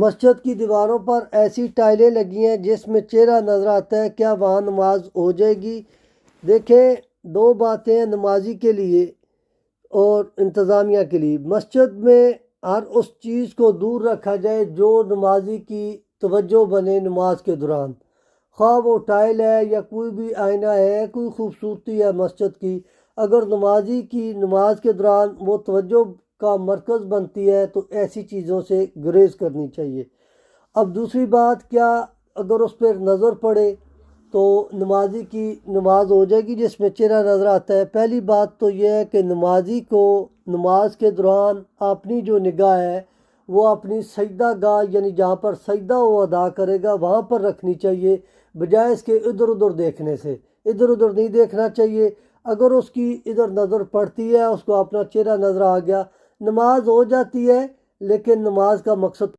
مسجد کی دیواروں پر ایسی ٹائلیں لگی ہیں جس میں چہرہ نظر آتا ہے، کیا وہاں نماز ہو جائے گی؟ دیکھیں، دو باتیں ہیں نمازی کے لیے اور انتظامیہ کے لیے۔ مسجد میں ہر اس چیز کو دور رکھا جائے جو نمازی کی توجہ بنے نماز کے دوران، خواہ وہ ٹائل ہے یا کوئی بھی آئینہ ہے، کوئی خوبصورتی ہے مسجد کی، اگر نمازی کی نماز کے دوران وہ توجہ کا مرکز بنتی ہے تو ایسی چیزوں سے گریز کرنی چاہیے۔ اب دوسری بات، کیا اگر اس پر نظر پڑے تو نمازی کی نماز ہو جائے گی جس میں چہرہ نظر آتا ہے؟ پہلی بات تو یہ ہے کہ نمازی کو نماز کے دوران اپنی جو نگاہ ہے وہ اپنی سجدہ گاہ، یعنی جہاں پر سجدہ وہ ادا کرے گا وہاں پر رکھنی چاہیے، بجائے اس کے ادھر ادھر دیکھنے سے۔ ادھر ادھر نہیں دیکھنا چاہیے۔ اگر اس کی ادھر نظر پڑتی ہے، اس کو اپنا چہرہ نظر آ گیا، نماز ہو جاتی ہے، لیکن نماز کا مقصد